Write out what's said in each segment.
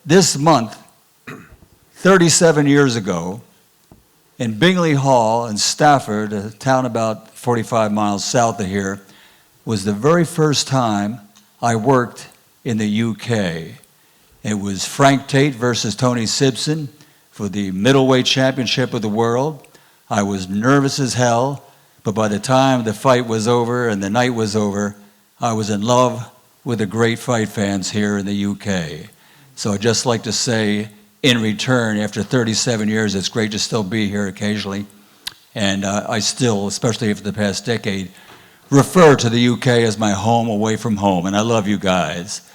this month, 37 years ago, in Bingley Hall in Stafford, a town about 45 miles south of here, was the very first time I worked in the UK. It was Frank Tate versus Tony Simpson for the middleweight championship of the world. I was nervous as hell, but by the time the fight was over and the night was over, I was in love with the great fight fans here in the UK. So I'd just like to say, in return, after 37 years, it's great to still be here occasionally. And I still, especially for the past decade, refer to the UK as my home away from home, and I love you guys.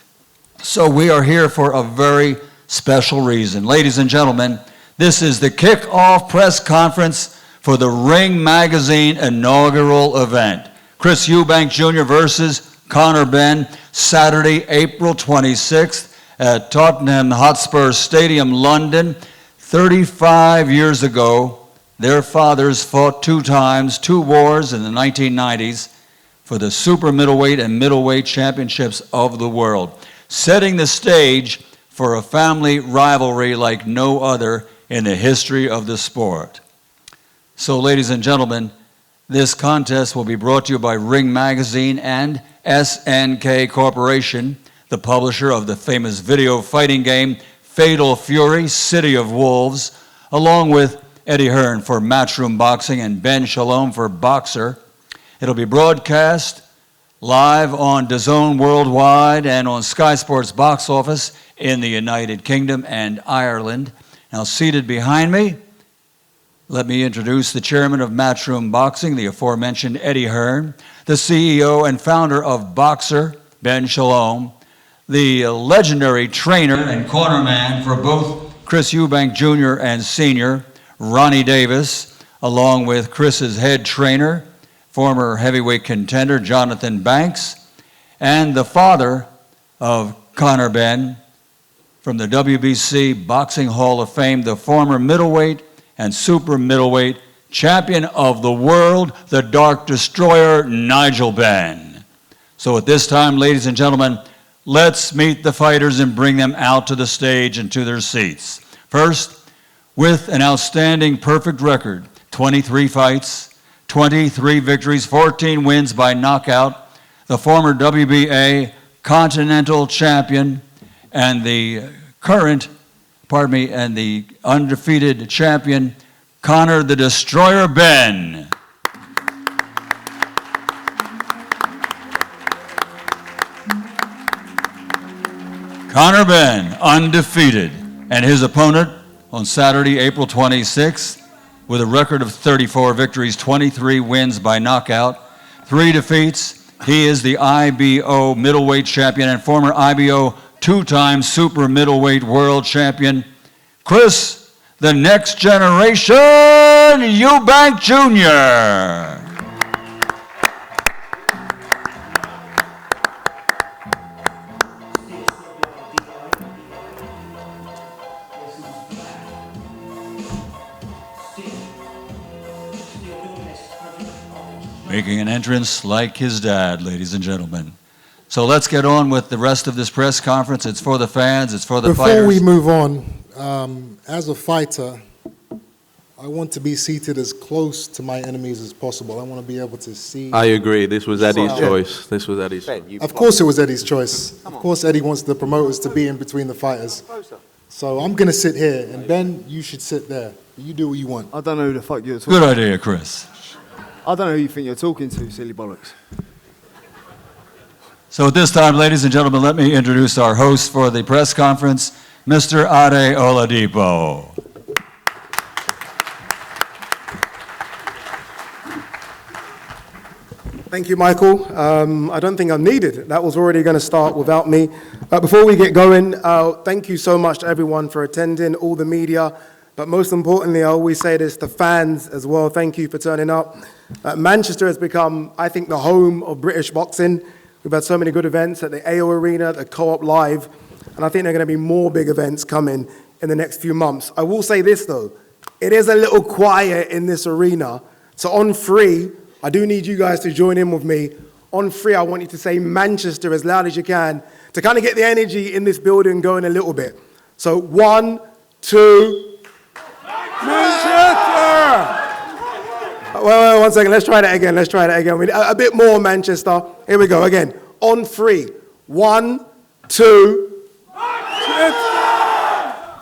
So we are here for a very special reason. Ladies and gentlemen, this is the kick-off press conference for the Ring Magazine inaugural event. Chris Eubank Jr. versus Conor Benn, Saturday, April 26th at Tottenham Hotspur Stadium, London. 35 years ago, their fathers fought 2 times, 2 wars in the 1990s for the super middleweight and middleweight championships of the world, setting the stage for a family rivalry like no other in the history of the sport. So, ladies and gentlemen, this contest will be brought to you by Ring Magazine and SNK Corporation, the publisher of the famous video fighting game Fatal Fury, City of Wolves, along with Eddie Hearn for Matchroom Boxing and Ben Shalom for Boxer. It'll be broadcast live on DAZN worldwide and on Sky Sports Box Office in the United Kingdom and Ireland. Now, seated behind me, let me introduce the chairman of Matchroom Boxing, the aforementioned Eddie Hearn, the CEO and founder of Boxer, Ben Shalom, the legendary trainer and cornerman for both Chris Eubank Jr. and Sr., Ronnie Davis, along with Chris's head trainer, former heavyweight contender Jonathan Banks, and the father of Conor Benn from the WBC Boxing Hall of Fame, the former middleweight and super middleweight champion of the world, the Dark Destroyer, Nigel Benn. So at this time, ladies and gentlemen, let's meet the fighters and bring them out to the stage and to their seats. First, with an outstanding perfect record, 23 fights, 23 victories, 14 wins by knockout, the former WBA Continental Champion and the and the undefeated champion, Conor the Destroyer Benn. Conor Benn, undefeated, and his opponent on Saturday, April 26th, with a record of 34 victories, 23 wins by knockout, 3 defeats. He is the IBO middleweight champion and former IBO 2-time super middleweight world champion, Chris, the next generation, Eubank Jr. Making an entrance like his dad, ladies and gentlemen. So let's get on with the rest of this press conference. It's for the fans, it's for the fighters. Before we move on, as a fighter, I want to be seated as close to my enemies as possible. I want to be able to see. I agree. This was Eddie's choice. This was Eddie's choice. Of course it was Eddie's choice. Of course Eddie wants the promoters to be in between the fighters. So I'm going to sit here, and Ben, you should sit there. You do what you want. I don't know who the fuck you're talking to. Good idea, Chris. I don't know who you think you're talking to, silly bollocks. So at this time, ladies and gentlemen, let me introduce our host for the press conference, Mr. Ade Oladipo. Thank you, Michael. I don't think I'm needed. That was already going to start without me. Before we get going, thank you so much to everyone for attending, all the media, but most importantly, I always say this, the fans as well. Thank you for turning up. Manchester has become, I think, the home of British boxing. We've had so many good events at the AO Arena, the Co-op Live, and I think there are going to be more big events coming in the next few months. I will say this, though. It is a little quiet in this arena. So on 3, I do need you guys to join in with me. On 3, I want you to say Manchester as loud as you can to kind of get the energy in this building going a little bit. So 1, 2, Manchester! Wait, 1 second. Let's try that again. We need a bit more Manchester. Here we go again. On 3. 1, 2.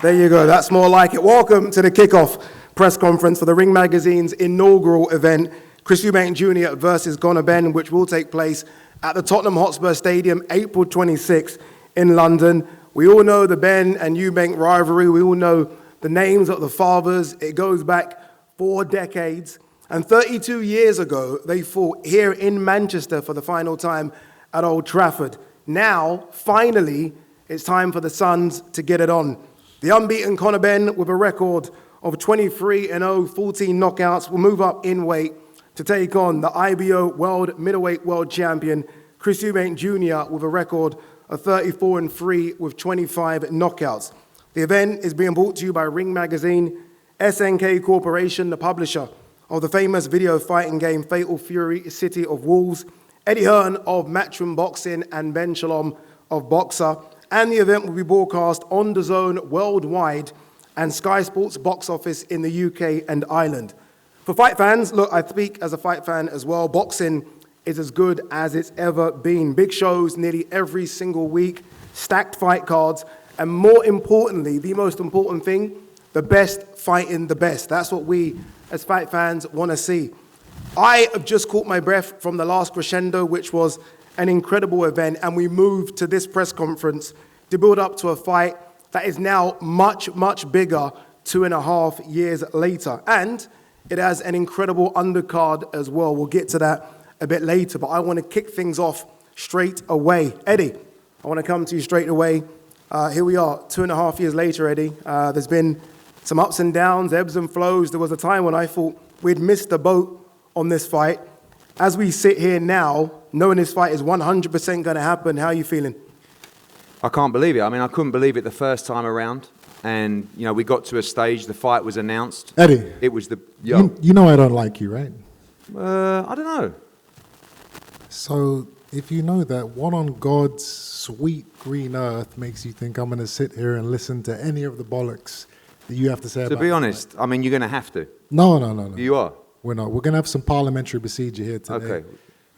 There you go. That's more like it. Welcome to the kickoff press conference for the Ring Magazine's inaugural event, Chris Eubank Jr. versus Nigel Benn, which will take place at the Tottenham Hotspur Stadium, April 26th in London. We all know the Benn and Eubank rivalry. We all know the names of the fathers. It goes back 4 decades. And 32 years ago, they fought here in Manchester for the final time at Old Trafford. Now, finally, it's time for the Sons to get it on. The unbeaten Conor Benn, with a record of 23-0, 14 knockouts, will move up in weight to take on the IBO World Middleweight World Champion, Chris Eubank Jr., with a record of 34-3 with 25 knockouts. The event is being brought to you by Ring Magazine, SNK Corporation, the publisher of the famous video fighting game Fatal Fury, City of Wolves, Eddie Hearn of Matchroom Boxing, and Ben Shalom of Boxer. And the event will be broadcast on DAZN worldwide and Sky Sports box office in the UK and Ireland. For fight fans, look, I speak as a fight fan as well. Boxing is as good as it's ever been. Big shows nearly every single week, stacked fight cards, and more importantly, the most important thing, the best fighting the best. That's what we as fight fans want to see. I have just caught my breath from the last crescendo, which was an incredible event, and we moved to this press conference to build up to a fight that is now much, much bigger 2.5 years later. And it has an incredible undercard as well. We'll get to that a bit later, but I want to kick things off straight away. Eddie, I want to come to you straight away. Here we are, 2.5 years later, Eddie. There's been some ups and downs, ebbs and flows. There was a time when I thought we'd missed the boat on this fight. As we sit here now, knowing this fight is 100% going to happen, how are you feeling? I can't believe it. I mean, I couldn't believe it the first time around. And, you know, we got to a stage, the fight was announced. Eddie, It was the... you know I don't like you, right? I don't know. So if you know that, what on God's sweet green earth makes you think I'm going to sit here and listen to any of the bollocks that you have to say about To be the honest, I mean, you're going to have to. fight? No. You are? We're not. We're going to have some parliamentary procedure here today. Okay.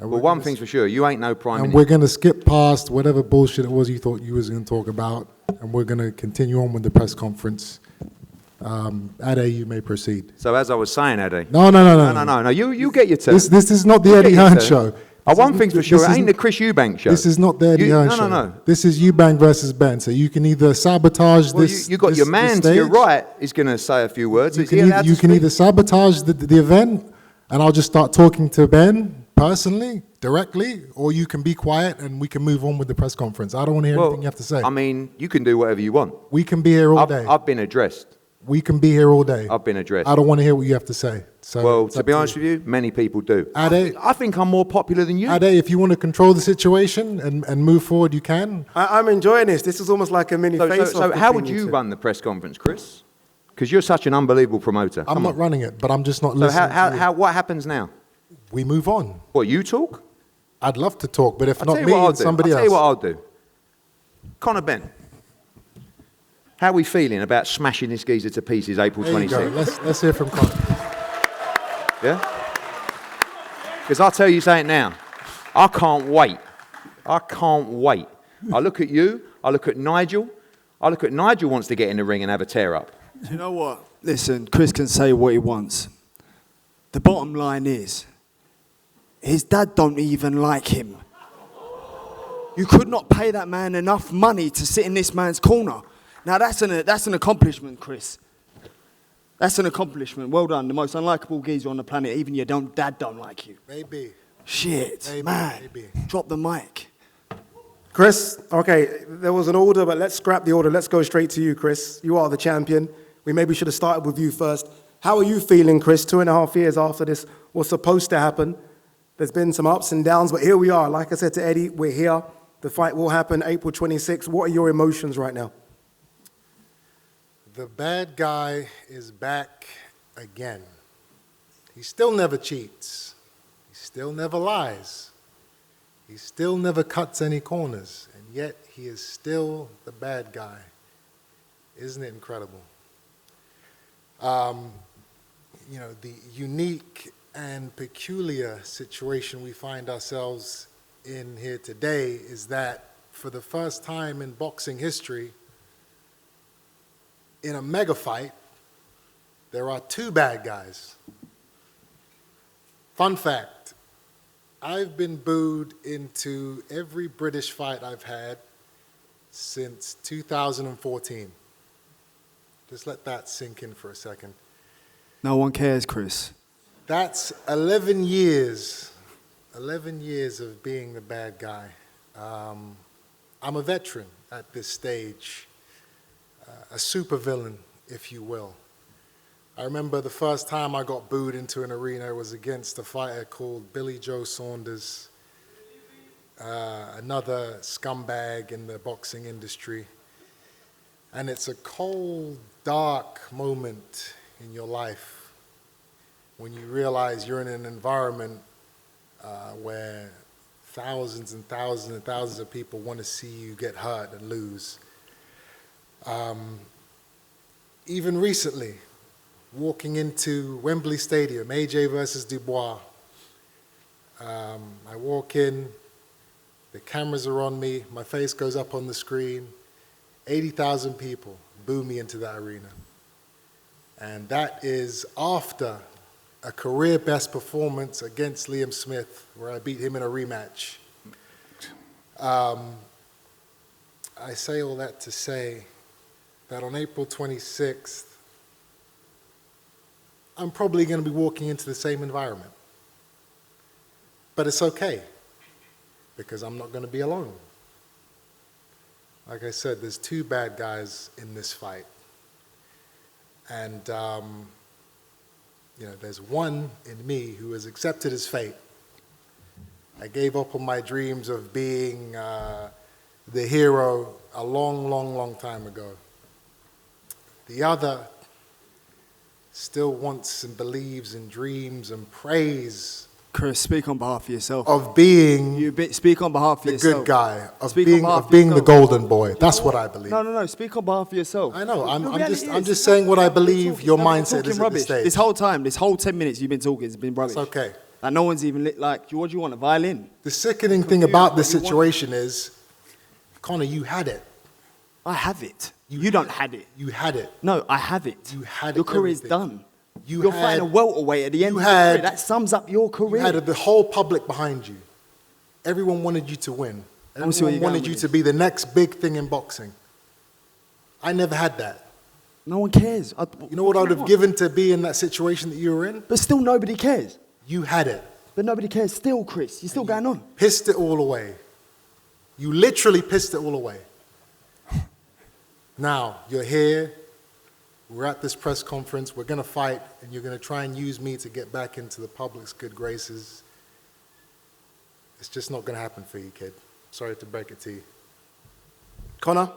And Well, we're one gonna thing's for sure, you ain't no prime And minister. we're going to skip past whatever bullshit it was you thought you was going to talk about, and we're going to continue on with the press conference. Ade, you may proceed. So as I was saying, Eddie... No. No, you get your turn. This is not the You Eddie get your Hearn turn. show. One thing's for sure, this it ain't isn't- the Chris Eubank show. This is not the Eddie Hearn show. No. This is Eubank versus Benn. So you can either sabotage Well, this. you got your this man to your stage. right is going to say a few words. You Is he can, allowed to you can speak? either sabotage the event, and I'll just start talking to Ben personally, directly, or you can be quiet and we can move on with the press conference. I don't want to hear anything you have to say. I mean, you can do whatever you want. We can be here all day. I've been addressed. We can be here all day. I've been addressed. I don't want to hear what you have to say. So Well, it's to up be honest with you, many people do. Ade, I think I'm more popular than you. Ade, if you want to control the situation and move forward, you can. I'm enjoying this. This is almost like a mini face-off. So how would between you two. run the press conference, Chris? Because you're such an unbelievable promoter. I'm Come not on. running it, but I'm just not So listening to you. what happens now? We move on. What, you talk? I'd love to talk, but if I'll not tell you me, what I'll it's do. somebody I'll tell else. you what I'll do. Conor Benn, how are we feeling about smashing this geezer to pieces April There you go. 26th? Let's hear from Conor. Yeah? Because I'll tell you something now. I can't wait. I can't wait. I look at you. I look at Nigel. I look at Nigel wants to get in the ring and have a tear up. Do you know what? Listen, Chris can say what he wants. The bottom line is, his dad don't even like him. You could not pay that man enough money to sit in this man's corner. Now that's an accomplishment, Chris. That's an accomplishment. Well done. The most unlikable geezer on the planet. Even your dad don't like you. Maybe. Shit, Maybe, man. maybe. Drop the mic. Chris, okay, there was an order, but let's scrap the order. Let's go straight to you, Chris. You are the champion. We maybe should have started with you first. How are you feeling, Chris, 2.5 years after this was supposed to happen? There's been some ups and downs, but here we are. Like I said to Eddie, we're here. The fight will happen April 26th. What are your emotions right now? The bad guy is back again. He still never cheats. He still never lies. He still never cuts any corners. And yet he is still the bad guy. Isn't it incredible? You know, the unique and peculiar situation we find ourselves in here today is that for the first time in boxing history, in a mega fight, there are two bad guys. Fun fact, I've been booed into every British fight I've had since 2014. Just let that sink in for a second. No one cares, Chris. That's 11 years of being the bad guy. I'm a veteran at this stage, a supervillain, if you will. I remember the first time I got booed into an arena was against a fighter called Billy Joe Saunders, another scumbag in the boxing industry. And it's a cold, dark moment in your life when you realize you're in an environment where thousands and thousands and thousands of people want to see you get hurt and lose. Even recently, walking into Wembley Stadium, AJ versus Dubois, I walk in, the cameras are on me, my face goes up on the screen, 80,000 people boo me into that arena. And that is after a career best performance against Liam Smith, where I beat him in a rematch. I say all that to say that on April 26th, I'm probably going to be walking into the same environment. But it's okay, because I'm not going to be alone. Like I said, there's two bad guys in this fight. And, you know, there's one in me who has accepted his fate. I gave up on my dreams of being the hero a long, long, long time ago. The other still wants and believes and dreams and prays Chris, speak on behalf of yourself. of being Speak on behalf of the yourself. good guy, of Speak on being, behalf of being the yourself. golden boy. That's what I believe. No. Speak on behalf of yourself. I know. I'm reality just is, saying what I believe talking- your no, you're mindset talking is at rubbish. this stage. This whole time, this whole 10 minutes you've been talking, it's been rubbish. It's okay. Like, no one's even like, what do you want, a violin? The sickening thing about this situation is, Connor, you had it. I have it. You don't had it. You had it. No, I have it. You had Your career's everything. done. You You're had- fighting a welterweight at the end you of your career. had- That sums up your You career. had the whole public behind you. Everyone wanted you to win. me see where Everyone you're wanted going you with to be the next big thing in boxing. I never had that. No one cares. You know what I would have given to be in that situation that you were in? But still nobody cares. You had it. But nobody cares still, Chris. You're still going on. Pissed it all away. You literally pissed it all away. Now, you're here. We're at this press conference. We're going to fight, and you're going to try and use me to get back into the public's good graces. It's just not going to happen for you, kid. Sorry to break it to you. Connor?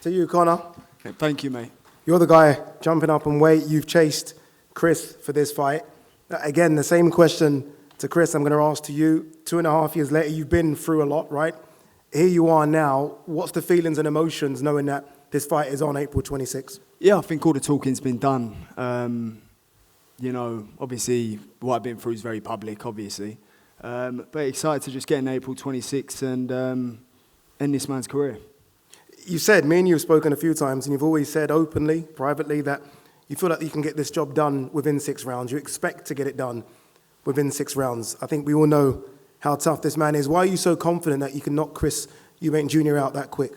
To you, Connor. Okay, thank you, mate. You're the guy jumping up and weight. You've chased Chris for this fight. Again, the same question to Chris I'm going to ask to you. 2.5 years later, you've been through a lot, right? Here you are now. What's the feelings and emotions knowing that this fight is on April 26th? Yeah, I think all the talking's been done. You know, obviously, what I've been through is very public, obviously. But excited to just get in April 26th and end this man's career. You said, me and you have spoken a few times, and you've always said openly, privately, that you feel like you can get this job done within 6 rounds. You expect to get it done within 6 rounds. I think we all know how tough this man is. Why are you so confident that you can knock Chris Eubank Jr. out that quick?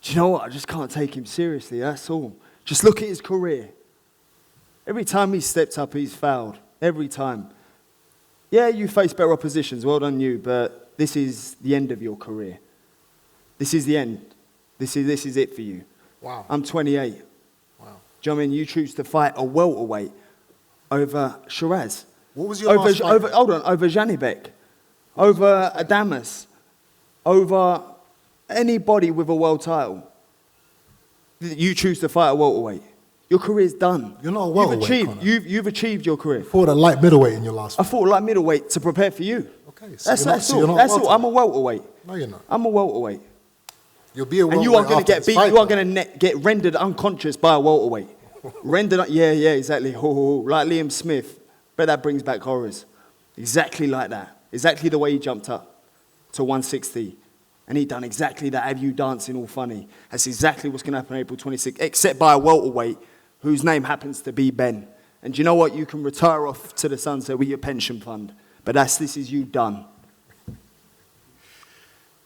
Do you know what? I just can't take him seriously, that's all. Just look at his career. Every time he's stepped up, he's fouled. Every time. Yeah, you face better oppositions, well done you, but this is the end of your career. This is the end. This is it for you. Wow. I'm 28. Wow. Do you know what I mean? You choose to fight a welterweight over Shiraz. What was your last fight? Over Janibek. Over Adamas. Over anybody with a world title. You choose to fight a welterweight. Your career's done. You're not a welterweight, Connor. You've achieved your career. You fought a light middleweight in your last I fight. fought like middleweight to prepare for you. Okay, That's you're not all. That's all. welterweight. I'm a welterweight. No, you're not. I'm a welterweight. You'll be a And you are welterweight going to after get this beat. fight, You are though. going to get rendered unconscious by a welterweight. Yeah, exactly. Ho, ho, ho. Like Liam Smith. But that brings back horrors. Exactly like that. Exactly the way he jumped up to 160. And he done exactly that. Have you dancing all funny? That's exactly what's going to happen April 26th. Except by a welterweight whose name happens to be Ben. And do you know what? You can retire off to the sunset with your pension fund. But this is you done.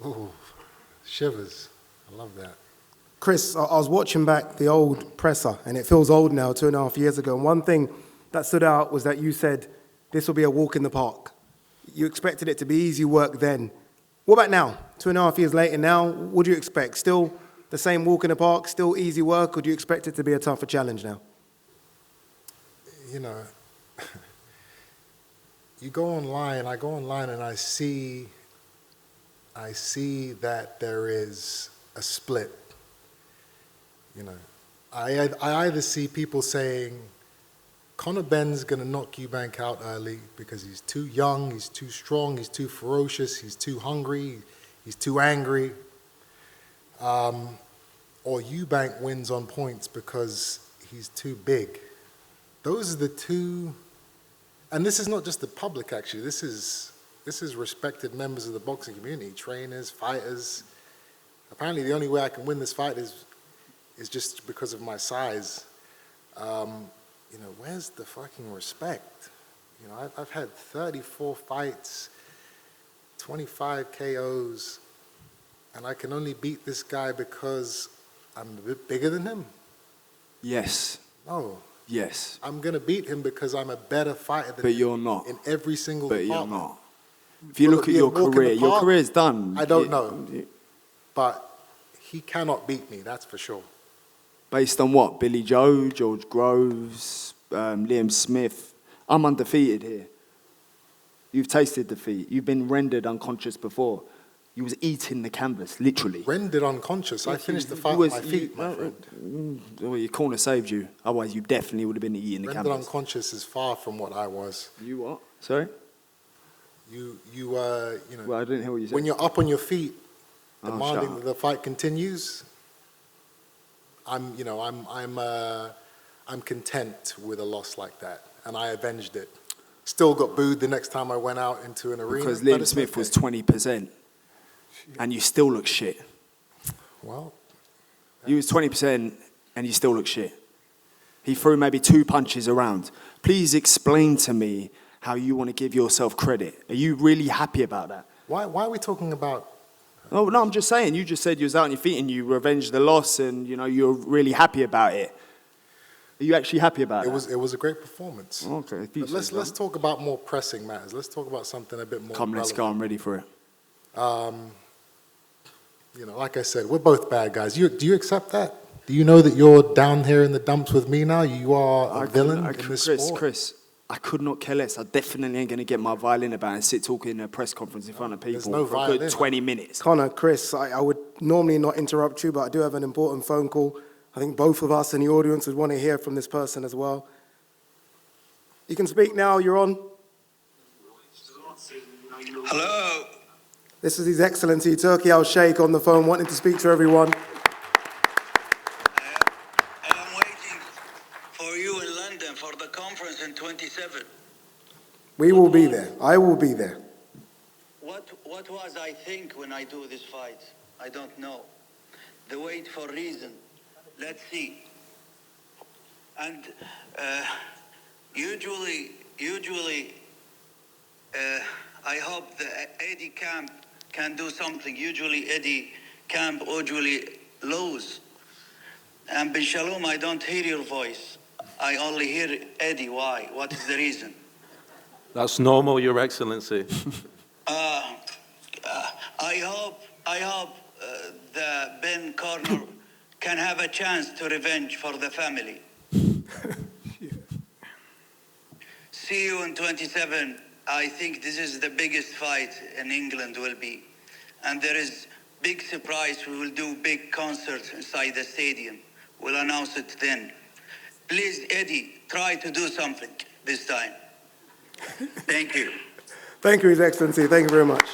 Ooh, shivers. I love that. Chris, I was watching back the old presser, and it feels old now, 2.5 years ago. And one thing that stood out was that you said this will be a walk in the park. You expected it to be easy work then. What about now? 2.5 years later now, what do you expect? Still the same walk in the park, still easy work, or do you expect it to be a tougher challenge now? You know, you go online, I go online and I see that there is a split. You know, I either see people saying, Conor Benn's going to knock Eubank out early because he's too young, he's too strong, he's too ferocious, he's too hungry, he's too angry. Or Eubank wins on points because he's too big. Those are the two, and this is not just the public actually, this is respected members of the boxing community, trainers, fighters. Apparently the only way I can win this fight is just because of my size. You know, where's the fucking respect? You know, I've had 34 fights, 25 KOs, and I can only beat this guy because I'm a bit bigger than him? Yes. No. Yes. I'm going to beat him because I'm a better fighter than But him you're not. in every single But department. you're not. If you Will look it at be a your walk in the career, your park? career's done. I don't know. But he cannot beat me, that's for sure. Based on what? Billy Joe, George Groves, Liam Smith. I'm undefeated here. You've tasted defeat. You've been rendered unconscious before. You was eating the canvas, literally. Rendered unconscious. I finished the fight on my feet, my friend. Well, your corner saved you. Otherwise, you definitely would have been eating the Rendered canvas. unconscious is far from what I was. You what? Sorry? You know, Well, I didn't hear what you said. when you're up on your feet, Oh, demanding shut that the fight continues, I'm content with a loss like that, and I avenged it. Still got booed the next time I went out into an arena. Because but Liam it's Smith okay. was 20%. And you still look shit. Well, You was 20% and you still look shit. He threw maybe 2 punches around. Please explain to me how you want to give yourself credit. Are you really happy about that? why are we talking about? Oh, no, I'm just saying. You just said you was out on your feet and you revenged the loss and, you know, you're really happy about it. Are you actually happy about it? It was a great performance. Okay. if you But say so. let's talk about more pressing matters. Let's talk about something a bit more Come, let's go. relevant. I'm ready for it. You know, like I said, we're both bad guys. Do you accept that? Do you know that you're down here in the dumps with me now? You are a villain in this sport? Chris, I could not care less. I definitely ain't going to get my violin about and sit talking in a press conference in front of There's people no for a violin. good 20 minutes. Connor, Chris, I would normally not interrupt you, but I do have an important phone call. I think both of us in the audience would want to hear from this person as well. You can speak now, you're on. Hello. This is His Excellency, Turkey Al-Sheikh on the phone, wanting to speak to everyone. I am waiting for you in London for the conference in 27. We will be there. I will be there. What was I think when I do this fight? I don't know. The wait for reason. Let's see. And usually, I hope the Eddie Camp can do something. Usually Eddie Camp usually lose. And Bin Shalom, I don't hear your voice. I only hear Eddie. Why? What is the reason? That's normal, Your Excellency. I hope the Ben corner can have a chance to revenge for the family. See you in 27. I think this is the biggest fight in England will be. And there is big surprise. We will do big concerts inside the stadium. We'll announce it then. Please, Eddie, try to do something this time. Thank you. Thank you, His Excellency. Thank you very much.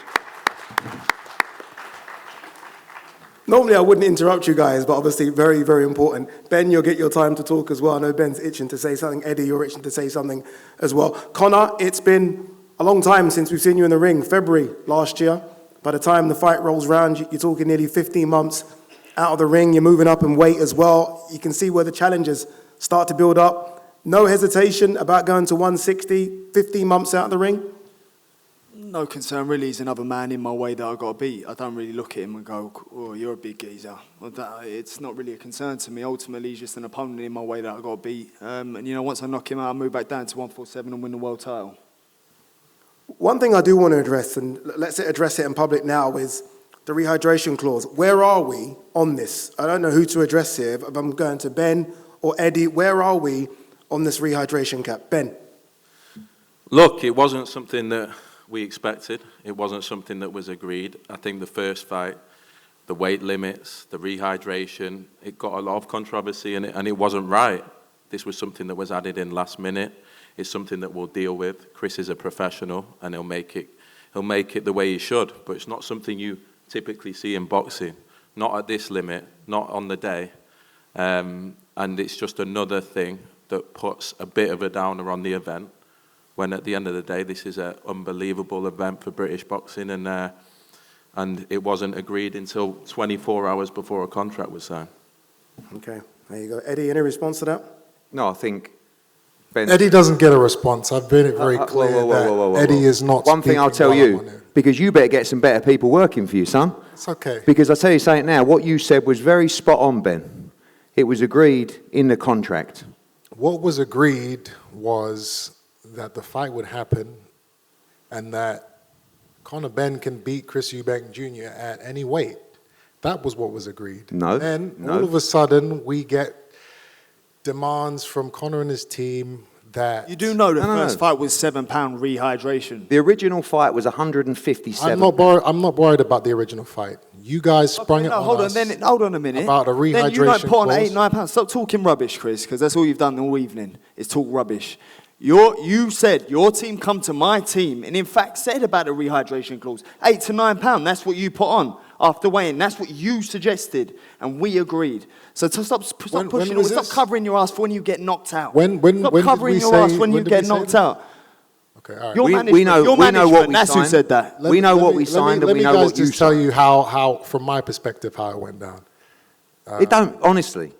Normally I wouldn't interrupt you guys, but obviously very, very important. Ben, you'll get your time to talk as well. I know Ben's itching to say something. Eddie, you're itching to say something as well. Connor, it's been a long time since we've seen you in the ring, February last year. By the time the fight rolls round, you're talking nearly 15 months out of the ring. You're moving up in weight as well. You can see where the challenges start to build up. No hesitation about going to 160, 15 months out of the ring? No concern, really. He's another man in my way that I've got to beat. I don't really look at him and go, oh, you're a big geezer. It's not really a concern to me. Ultimately, he's just an opponent in my way that I've got to beat. And, you know, once I knock him out, I move back down to 147 and win the world title. One thing I do want to address, and let's address it in public now, is the rehydration clause. Where are we on this? I don't know who to address here. If I'm going to Ben or Eddie, where are we on this rehydration cap? Ben? Look, it wasn't something that we expected. It wasn't something that was agreed. I think the first fight, the weight limits, the rehydration, it got a lot of controversy and it wasn't right. This was something that was added in last minute. It's something that we'll deal with. Chris is a professional and he'll make it the way he should, but it's not something you typically see in boxing. Not at this limit, not on the day. And it's just another thing that puts a bit of a downer on the event, when at the end of the day, this is an unbelievable event for British boxing, and it wasn't agreed until 24 hours before a contract was signed. Okay, there you go. Eddie, any response to that? No, I think Ben... Eddie doesn't get a response. I've made it very clear that Eddie is not One thing I'll tell speaking while I'm on you, it. because you better get some better people working for you, son. It's okay. Because I'll tell you something now, what you said was very spot on, Ben. It was agreed in the contract. What was agreed was that the fight would happen and that Conor Benn can beat Chris Eubank Jr. at any weight. That was what was agreed. No. And all of a sudden, we get demands from Conor and his team that... You do know the first fight was £7 rehydration. The original fight was 157. I'm not worried about the original fight. You guys sprung it on us Hold on a minute. about a rehydration Then you don't put on clause. £8, £9. Stop talking rubbish, Chris, because that's all you've done all evening, is talk rubbish. You said your team come to my team and in fact said about a rehydration clause, £8 to £9, that's what you put on after weighing. That's what you suggested and we agreed. So to stop When pushing, was stop this? covering your ass for when you get knocked out. When stop did covering we your say- ass when you when did get we say knocked that? out. Okay, all right. Your We management, know your what management, we that's who signed. said that. We know what we signed and we know Let me what you guys just tell signed. you how, from my perspective, how it went down. It don't, honestly.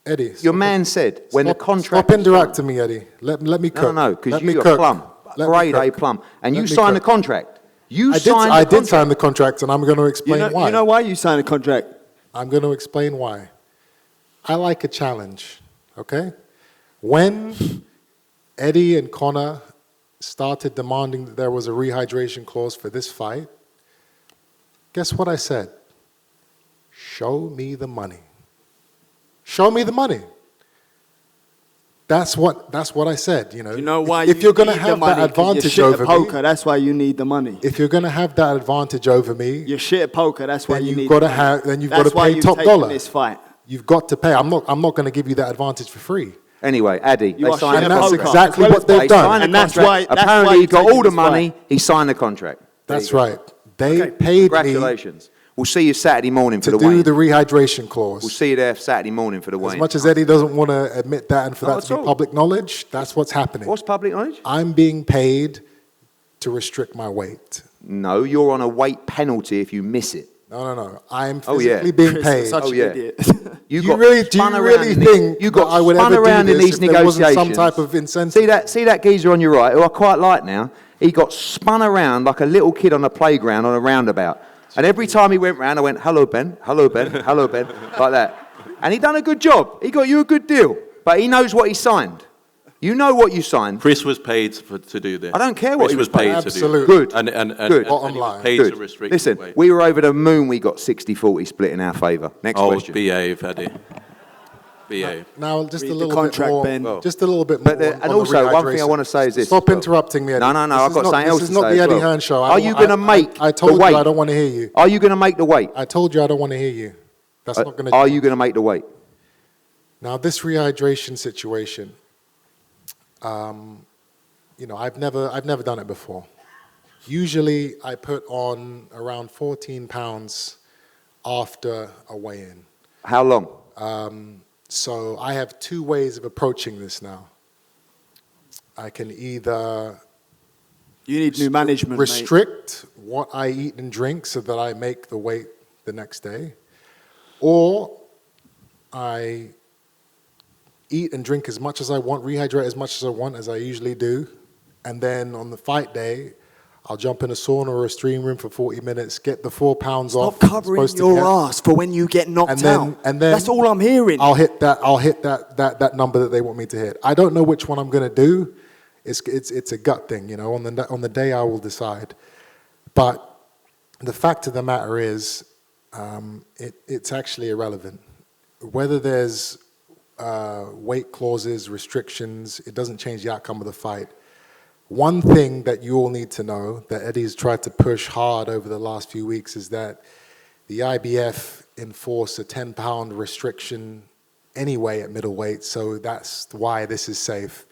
Eddie, Your man said when the contract... Stop interrupting me, Eddie. Let me cook. No, because Let me you're a cook. plum. Let me Grade A cook. plum. And Let you me signed the cook. contract. You I signed did the contract. sign the contract, and I'm going to explain why. You know why you signed a contract? I'm going to explain why. I like a challenge, okay? When Eddie and Conor started demanding that there was a rehydration clause for this fight, guess what I said? Show me the money. Show me the money. That's what I said, you know. You know why if you you're going to need have the money, that 'cause you're advantage shit at over poker, me, that's why you need the money. if you're going to have that advantage over me, You're shit at poker, that's why then you you've need got the to money. have, then you've got That's to why pay you've top taken dollar. this fight. You've got to pay. I'm not going to give you that advantage for free. Anyway, Addy, You they are signed shit the at that's poker. contract. exactly As well what as they've They done. signed the And that's contract. why- that's Apparently why he you've got taken all the this money. fight. He signed the contract. There That's you go. right. They Okay. paid me Congratulations. We'll see you Saturday morning for to the do weigh-in. the rehydration clause. We'll see you there Saturday morning for the As weigh-in. much as Eddie doesn't want to admit that and for Not that to at be all. public knowledge, that's what's happening. What's public knowledge? I'm being paid to restrict my weight. No, you're on a weight penalty if you miss it. No. I'm Oh, yeah. physically being Chris, you're paid. such Oh, an yeah. idiot. You Do got you really spun around in these- think you got that I would spun ever around do in this these if there wasn't some negotiations. type of incentive? See that geezer on your right, who I quite like now? He got spun around like a little kid on a playground on a roundabout. And every time he went round, I went, hello, Ben, hello, Ben, hello, Ben, like that. And he done a good job. He got you a good deal. But he knows what he signed. You know what you signed. Chris was paid to do this. I don't care what Chris he was was paid paid. to do Absolutely. this. Good. And Good. Bottom he was line. paid Good. to restrict Listen, weight. we were over the moon, we got 60-40 split in our favour. Next Oh, question. behave, Eddie. Behave. Now, just Read a the little contract, bit more. Ben. Just a little bit more. But the- on and the also, one thing I rehydration. wanna say is this Stop as well. interrupting me, Eddie. No, This I've is got not- something else This to is not say the as Eddie well. Hearn show. Are you going to make I told the you weight? I don't want to hear you. Are you going to make the weight? I told you I don't want to hear you. That's not going to. Are you going to make the weight? Now, this rehydration situation, I've never done it before. Usually, I put on around 14 pounds after a weigh-in. How long? So I have two ways of approaching this now. I can either You need new management, mate. restrict what I eat and drink so that I make the weight the next day, or I eat and drink as much as I want, rehydrate as much as I want, as I usually do, and then on the fight day, I'll jump in a sauna or a steam room for 40 minutes, get the 4 pounds off. Stop covering your ass for when you get knocked out. And then That's all I'm hearing. I'll hit that number that they want me to hit. I don't know which one I'm going to do. It's a gut thing, you know. On the day I will decide. But the fact of the matter is, it's actually irrelevant. Whether there's weight clauses, restrictions, it doesn't change the outcome of the fight. One thing that you all need to know that Eddie's tried to push hard over the last few weeks is that the IBF enforced a 10-pound restriction anyway at middleweight, so that's why this is safe.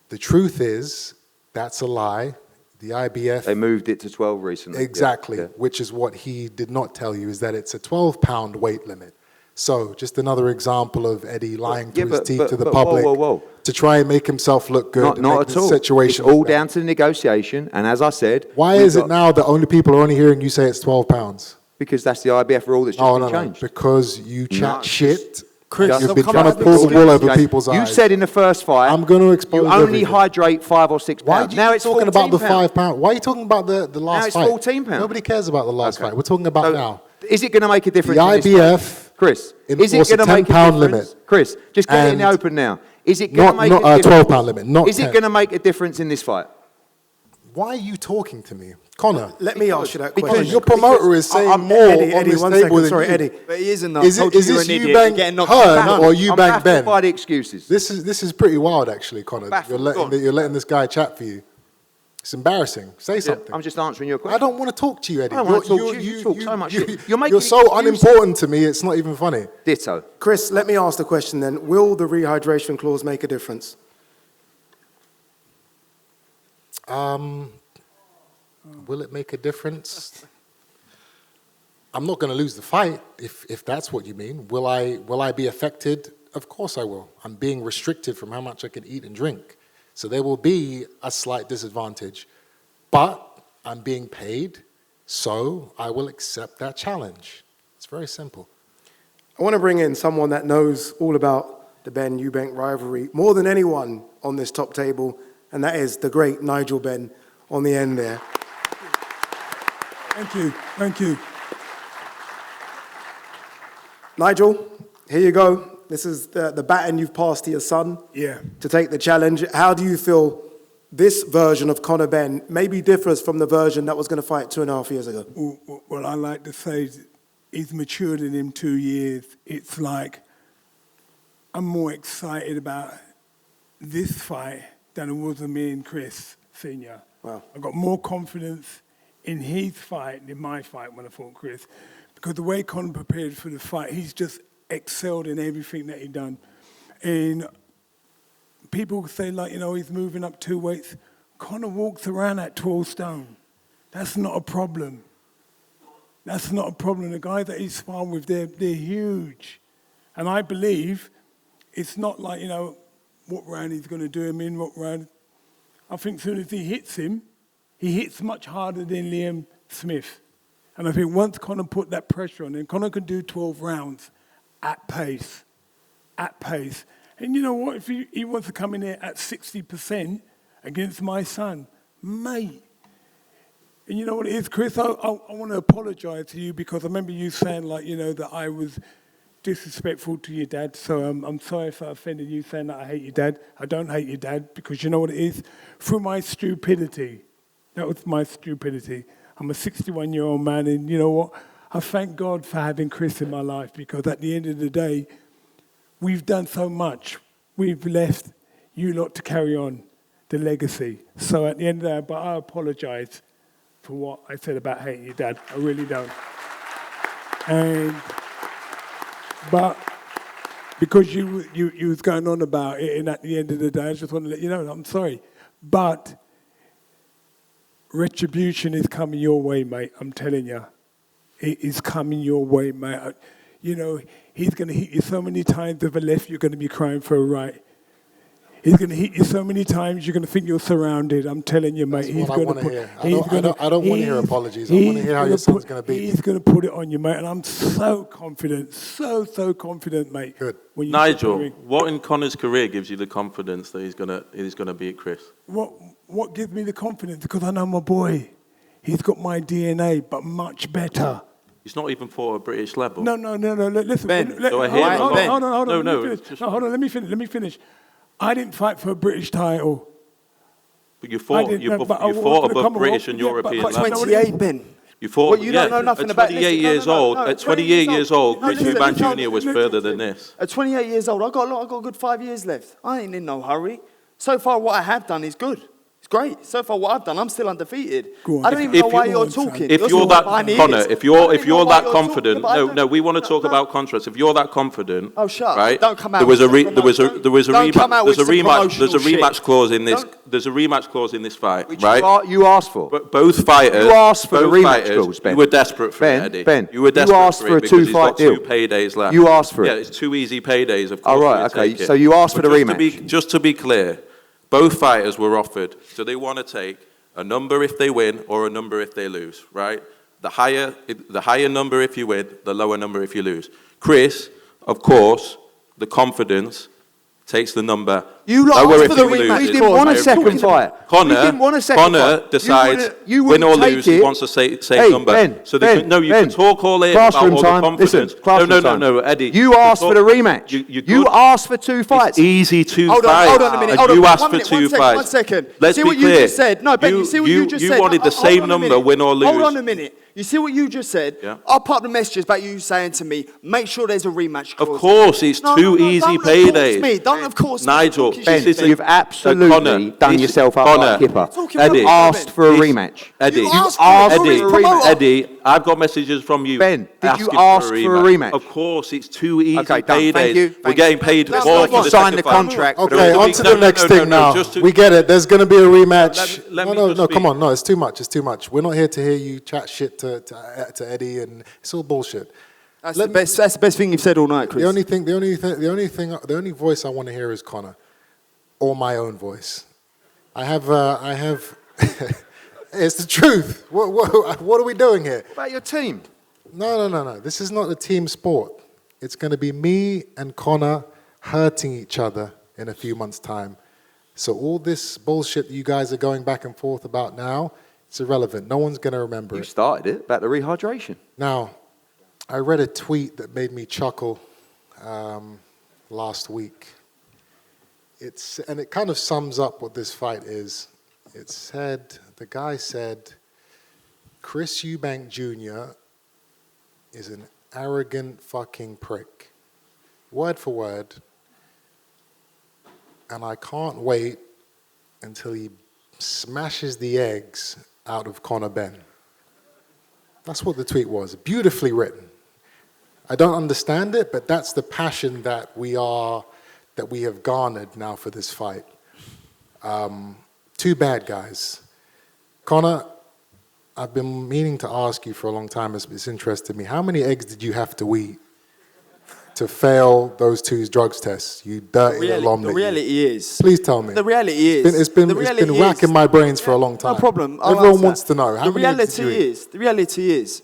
The truth is, that's a lie. The IBF... They moved it to 12 recently. Exactly, Yeah. which is what he did not tell you, is that it's a 12-pound weight limit. So, just another example of Eddie lying through his teeth to the public to try and make himself look good. Not at all. Situation It's all down to the negotiation, and as I said... Why is it now that only people are only hearing you say it's 12 pounds? Because that's the IBF rule that's just been changed. Because you chat shit. Chris, You've been trying to pull the wool over people's eyes. You said in the first fight, I'm going to expose you only everything. hydrate 5 or 6 pounds. Why are you now it's talking 14 about the pounds. 5 pound? Why are you talking about the last Now it's fight? 14 pounds. Nobody cares about the last Okay. fight. We're talking about So, now. Is it going to make a difference? The in this IBF fight? Chris, is it enforced a going to make a 10-pound difference? limit. Chris, just get it in the And open now. Is it going to make not a a difference? 12-pound limit, not Is it 10. going to make a difference in this fight? Why are you talking to me? Connor, Let me ask you that Because question. your promoter is saying I'm- more Eddie, on this one table second. than Sorry, you. Eddie. But he isn't. Is this Eubank Hearn or I'm Eubank baffled Ben? by the excuses. This is pretty wild, actually, Connor. Baffled. Go on. You're letting this guy chat for you. It's embarrassing. Say Yeah, something. I'm just answering your question. I don't want to talk to you, Eddie. I don't want to talk to you. You talk so much shit. You're making You're so excuses. unimportant to me, it's not even funny. Ditto. Chris, let me ask the question then. Will the rehydration clause make a difference? Will it make a difference? I'm not going to lose the fight, if that's what you mean. Will I be affected? Of course I will. I'm being restricted from how much I can eat and drink. So there will be a slight disadvantage. But I'm being paid, so I will accept that challenge. It's very simple. I want to bring in someone that knows all about the Benn-Eubank rivalry more than anyone on this top table, and that is the great Nigel Benn on the end there. Thank you. Thank you. Nigel, here you go. This is the baton you've passed to your son to take the challenge. How do you feel this version of Conor Benn maybe differs from the version that was going to fight 2.5 years ago? Well, I like to say he's matured in him 2 years. It's like I'm more excited about this fight than it was with me and Chris Senior. Wow. I got more confidence in his fight than my fight when I fought Chris, because the way Conor prepared for the fight, he's just excelled in everything that he done. And people say, like, you know, he's moving up 2 weights. Conor walks around at 12 stone. That's not a problem. That's not a problem. The guys that he's sparring with, they're huge. And I believe it's not like, you know, what round he's going to do him in, what round. I think as soon as he hits much harder than Liam Smith. And I think once Conor put that pressure on him, Conor can do 12 rounds at pace. And you know what? If he wants to come in here at 60% against my son, mate. And you know what it is, Chris? I want to apologize to you because I remember you saying, like, you know, that I was disrespectful to your dad. So I'm sorry if I offended you saying that I hate your dad. I don't hate your dad because you know what it is? Through my stupidity. That was my stupidity. I'm a 61-year-old man, and you know what? I thank God for having Chris in my life because at the end of the day, we've done so much. We've left you lot to carry on the legacy. So at the end of the day, but I apologize for what I said about hating your dad. I really don't. But because you was going on about it, and at the end of the day, I just want to let you know, I'm sorry. But retribution is coming your way, mate, I'm telling you. is coming your way, mate. You know, he's going to hit you so many times with a left, you're going to be crying for a right. He's going to hit you so many times, you're going to think you're surrounded. I'm telling you, mate. That's what I want to hear. I don't want to hear apologies. I want to hear how your son's going to beat He's going to put it on you, mate. And I'm so confident, so confident, mate. Good. When you Nigel, step in the ring. what in Connor's career gives you the confidence that he's gonna beat Chris? What gives me the confidence? Because I know my boy. He's got my DNA, but much better. He's not even fought at British level. No. Listen. Ben, so I hear hold Ben. on. No, Let me no, finish. it's just- No, hold on. Let me finish. I didn't fight for a British title. But you fought didn't know, but I you walked fought to the above Commonwealth. British and Yeah, European but level. 28, Ben. You fought, What, you don't know nothing at about- 28 listen, no, years no, old. no, At 28 years old, No, Chris listen, Eubank listen, Jr. was listen, further than this. At 28 years old, I've got a good 5 years left. I ain't in no hurry. So far, what I have done is good. It's great. So far, what I've done, I'm still undefeated. Go on. I don't even If know you- why Go you're on, son. talking. If you're talking that, behind the Connor, ears. if I you're don't even know why that you're confident, talking, but I no, don't- no, we want to talk no. about contracts. If you're that confident, Oh, shut up. right? Don't come out There was a with some there was a Don't come out rematch. There's a with some rematch. There's a promotional rematch shit. clause in this. Don't- There's a rematch clause in this fight, Which right? you asked for. But both fighters. You asked for the both rematch fighters, clause, Ben. You were desperate for Ben, it, Eddie. Ben, You were you desperate asked for for it a because he's got two-fight deal. 2 paydays left. You asked for Yeah, it. it's 2 easy paydays. Of course, All right, we'll okay, take it. so you asked for But the just to be clear, both fighters were offered. So they want to take a number if they win or a number if they lose, right? The higher number if you win, the lower number if you lose. Chris, of course, the confidence takes the number. You lot lower asked if for the he rematch. loses. We didn't want a Talking second about- fight. Connor, We didn't want a second Connor fight. decides You win or wouldn't lose, take he it. wants the same Hey, number. Ben, So Ben, no, you Ben. can talk all in Classroom about all time. the confidence. Listen, classroom time. No, Eddie. You asked for the rematch. You You asked for 2 fights. It's easy to Hold fight. on a minute. And Hold on. you asked One for minute, 2 one second, fights. one second. Let's See be what you clear. just said? No, Ben, you see what you just said? You wanted the Hold same on a number, minute. win or lose. Hold on a minute. You see what you just said? Yeah. I'll pop the messages about you saying to me, make sure there's a rematch clause. Of course, it's No, 2 no, easy don't paydays. Of course me. Don't of course me. Nigel, Talking this shit. is You've absolutely done yourself up like Kipper. Talking Eddie, You rubbish, asked for a This- rematch. Eddie, You you asked asked for for a a rematch. Eddie, I've got messages from you. Ben, did you asking ask for a rematch? Of course, it's 2 easy Okay, done. paydays. Thank you. We're getting paid Let's more not for the sign second the fight. contract. Okay, on to No, the next no, thing no, now. just to- We get it. There's going to be a rematch. Let me no, just come speak. on. No, it's too much. It's too much. We're not here to hear you chat shit to Eddie, and it's all bullshit. That's the best thing you've said all night, Chris. The only voice I want to hear is Connor, or my own voice. I have. It's the truth. What are we doing here? What about your team? No. This is not a team sport. It's going to be me and Connor hurting each other in a few months' time. So all this bullshit that you guys are going back and forth about now, it's irrelevant. No one's going to remember You it. started it about the rehydration. Now, I read a tweet that made me chuckle last week. And it kind of sums up what this fight is. The guy said, Chris Eubank Jr. is an arrogant fucking prick. Word for word. And I can't wait until he smashes the eggs out of Conor Benn. That's what the tweet was. Beautifully written. I don't understand it, but that's the passion that we have garnered now for this fight. 2 bad guys. Connor, I've been meaning to ask you for a long time. It's interested me. How many eggs did you have to eat to fail those 2 drugs tests? You dirty little omelet. The reality is. Please tell me. The reality is. It's been racking my brains for a long time. No problem. I'll Everyone answer wants that. to know. How many eggs did you eat? The reality is,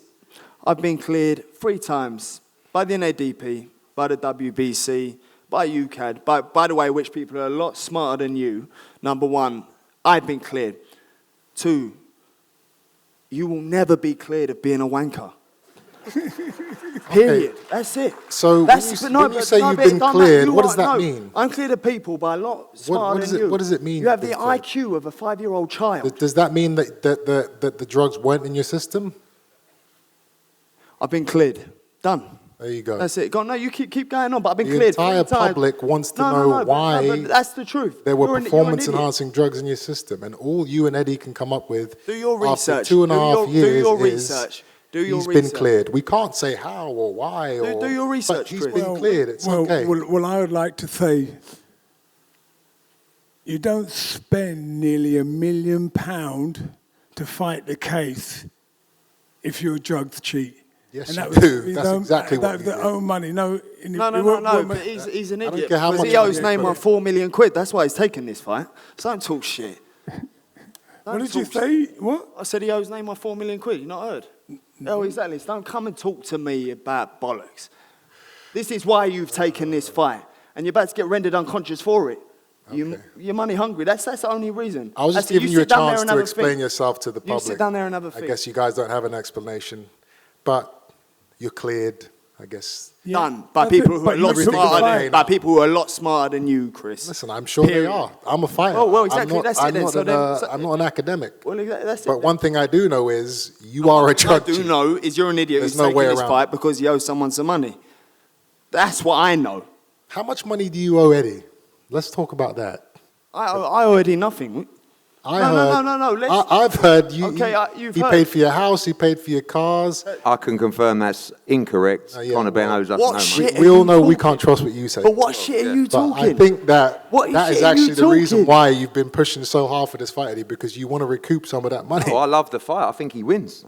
I've been cleared 3 times by the NADP, by the WBC, by UCAD, by the way, which people are a lot smarter than you. Number 1, I've been cleared. 2, you will never be cleared of being a wanker. Period. That's it. So when you say you've been cleared, what does that mean? I'm cleared of people by a lot smarter than you. What does it mean? You have the you've been cleared? IQ of a 5-year-old child. Does that mean that the drugs weren't in your system? I've been cleared. Done. There you go. That's it. Go on. No, you keep going on, but I've been The cleared 3 entire times. public wants to No, know but why that's the truth. there were You're an idiot. performance-enhancing drugs in your system, and all you and Eddie can come up with Do your after research. 2.5 years Do your is research. Do your he's research. been cleared. We can't say how or why or... Do your research, But he's Chris. been cleared. It's okay. Well, I would like to say, you don't spend nearly £1 million to fight the case if you're a drugs cheat. Yes, And you that was do. his That's own, exactly that what was you their did. own money. No, But he's an I don't idiot. care how Because much he owes money you Neymar put 4 million quid. That's why he's taking this fight. So don't talk shit. What did you talk say? What? I said he owes Neymar 4 million quid. You not heard? Oh, exactly. So don't come and talk to me about bollocks. This is why you've taken this fight, and you're about to get rendered unconscious for it. You're money hungry. That's the only reason. I was just That's it. giving you a sit down there chance and to have a explain think. yourself to the public. You sit down there and have a I think. guess you guys don't have an explanation, but you're cleared, I guess. Done by That's it. people who But are a you lot took the smarter. fight. By people who are a lot smarter than you, Chris. Listen, I'm sure Period. they are. I'm a fighter. Oh, well, exactly, that's it I'm then. not So an, then- so- I'm not an academic. Well, that's it. But then. one thing I do know is you are a What I judge. do know is you're an idiot There's who's no taking way this around fight because you owe someone some money. That's what I know. How much money do you owe Eddie? Let's talk about that. I owe Eddie nothing. No. I've heard you. Okay, you you've he heard. paid for your house. He paid for your cars. I can confirm that's incorrect. Yeah, Conor Benn well, owes us what no shit? money. We are all you know we talking? can't trust what you say. But what shit are you But talking? I think that What that is shit are you actually the reason talking? why you've been pushing so hard for this fight, Eddie, because you want to recoup some of that money. Oh, I love the fight. I think he wins.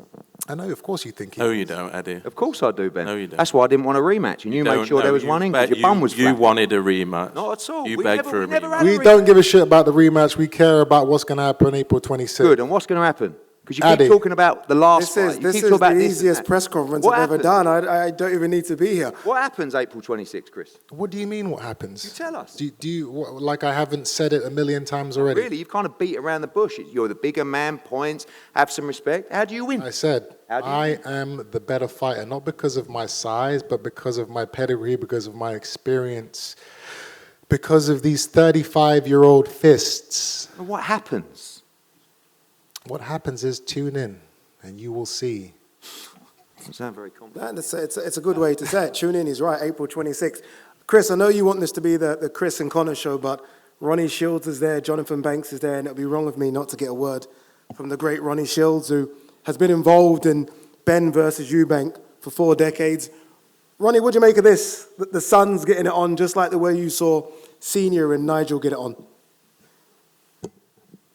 I know, of course you think he No, is. you don't, Eddie. Of course I do, Ben. No, you don't. That's why I didn't want a rematch. And you made Don't- sure no, there was you one in because bet your bum was You flat. wanted a rematch. Not at all. You We begged never- for a we never rematch. had We don't give a shit about the rematch. We care about what's going to happen April 26th. Good. And what's going to happen? Because you Addy. keep talking about the last This is, fight. You this keep is talking about the this and easiest that. press conference What I've ever happened? done. I don't even need to be here. What happens April 26th, Chris? What do you mean what happens? You tell us. Do you like I haven't said it a million times already? Really, you've kind of beat around the bush. You're the bigger man, points, have some respect. How do you win? I said How do you I am the better fighter, not because of my size, but because of my pedigree, because of my experience, because of these 35-year-old fists. Well, what happens? What happens is tune in, and you will see. Doesn't sound very confident. It's a good way to say it. Tune in, he's right, April 26th. Chris, I know you want this to be the Chris and Connor show, but Ronnie Shields is there, Jonathan Banks is there, and it would be wrong of me not to get a word from the great Ronnie Shields, who has been involved in Benn versus Eubank for 4 decades. Ronnie, what do you make of this? The son's getting it on just like the way you saw Senior and Nigel get it on.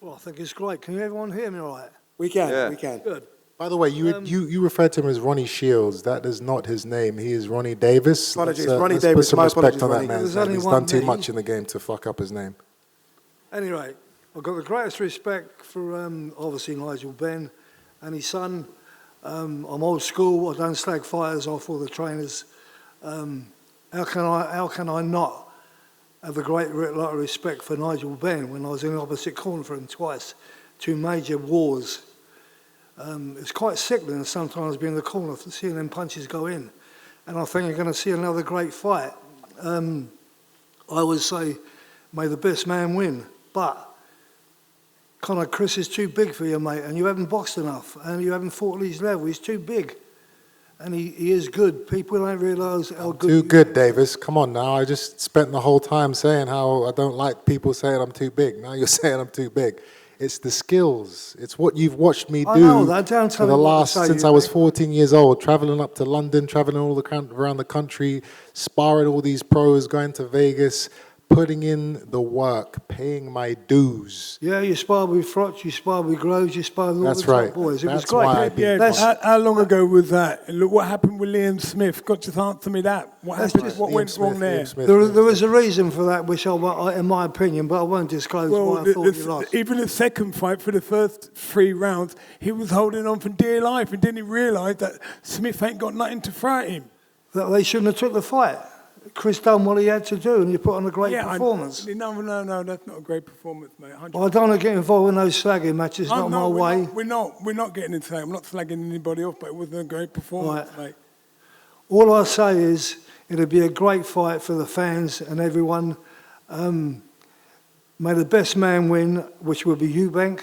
Well, I think it's great. Can everyone hear me all right? We can, Yeah. we can. Good. By the way, you referred to him as Ronnie Shields. That is not his name. He is Ronnie Davis. Apologies, Let's, Ronnie let's Davis. Put some My respect apologies, on Ronnie. that man's There's name. only He's one done too name. much in the game to fuck up his name. Anyway, I've got the greatest respect for obviously Nigel Benn and his son. I'm old school. I don't slag fighters off all the trainers. How can I not have a great lot of respect for Nigel Benn when I was in the opposite corner for him twice, 2 major wars. It's quite sickening sometimes being in the corner seeing them punches go in, and I think you're going to see another great fight. I would say, may the best man win, but Conor, Chris is too big for you, mate, and you haven't boxed enough, and you haven't fought at his level. He's too big, and he is good. People don't realise how good. Too good, Davis. Come on now. I just spent the whole time saying how I don't like people saying I'm too big. Now you're saying I'm too big. It's the skills. It's what you've watched me do I know that. Don't for tell the me what to last say, since you I was mate. 14 years old, traveling up to London, traveling around the country, sparring all these pros, going to Vegas, putting in the work, paying my dues. Yeah, you sparred with Frotch, you sparred with Groves, you sparred with all That's the top right. boys. It That's was great. why I beat Yeah, That's- how long ago was that? And look what happened with Liam Smith. Got to answer me that. What happened? What Liam went Smith, wrong there? Liam Smith, There Liam was a reason for that, which in my opinion, but I won't disclose why I thought you lost. even the second fight for the first 3 rounds, he was holding on for dear life and didn't realise that Smith ain't got nothing to throw at him. That they shouldn't have took the fight. Chris done what he had to do, and you put on a great performance. No, that's not a great performance, mate. 100%. Well, I don't want to get involved in those slagging matches. Not my way. We're not getting into that. I'm not slagging anybody off, but it wasn't a great performance, Right. mate. All I say is it'll be a great fight for the fans and everyone. May the best man win, which will be Eubank.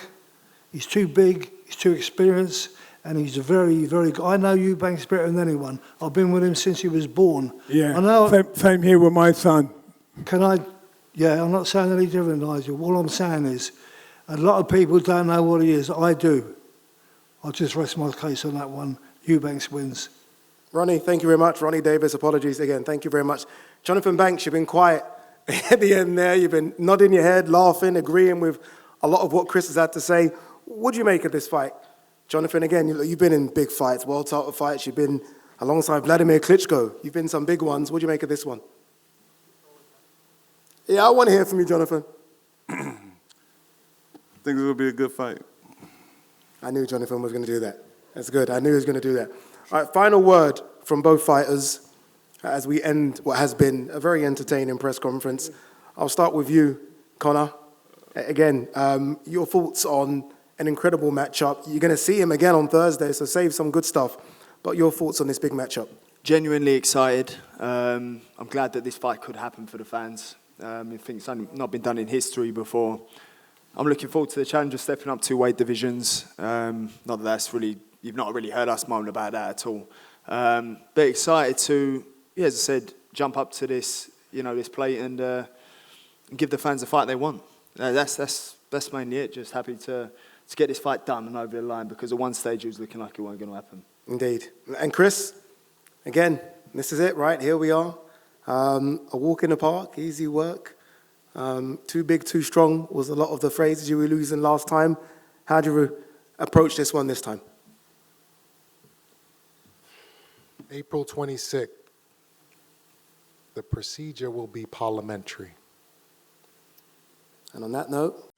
He's too big, he's too experienced, and he's very, very good. I know Eubank's better than anyone. I've been with him since he was born. Yeah. I know. Same here with my son. Yeah, I'm not saying any different, Nigel. All I'm saying is a lot of people don't know what he is. I do. I'll just rest my case on that one. Eubanks wins. Ronnie, thank you very much. Ronnie Davis, apologies again. Thank you very much. Jonathan Banks, you've been quiet at the end there. You've been nodding your head, laughing, agreeing with a lot of what Chris has had to say. What do you make of this fight? Jonathan, again, you've been in big fights, world title fights. You've been alongside Vladimir Klitschko. You've been some big ones. What do you make of this one? Yeah, I want to hear from you, Jonathan. I think it will be a good fight. I knew Jonathan was going to do that. That's good. I knew he was going to do that. All right, final word from both fighters as we end what has been a very entertaining press conference. I'll start with you, Connor. Again, your thoughts on an incredible matchup. You're going to see him again on Thursday, so save some good stuff. But your thoughts on this big matchup? Genuinely excited. I'm glad that this fight could happen for the fans. I think it's not been done in history before. I'm looking forward to the challenge of stepping up 2 weight divisions. Not that that's really, you've not really heard us moan about that at all. But excited to, yeah, as I said, jump up to this, this plate and give the fans the fight they want. That's mainly it. Just happy to get this fight done and over the line, because at one stage it was looking like it wasn't going to happen. Indeed. And Chris, again, this is it, right? Here we are. A walk in the park, easy work. Too big, too strong was a lot of the phrases you were using last time. How do you approach this one this time? April 26th, the procedure will be parliamentary. And on that note,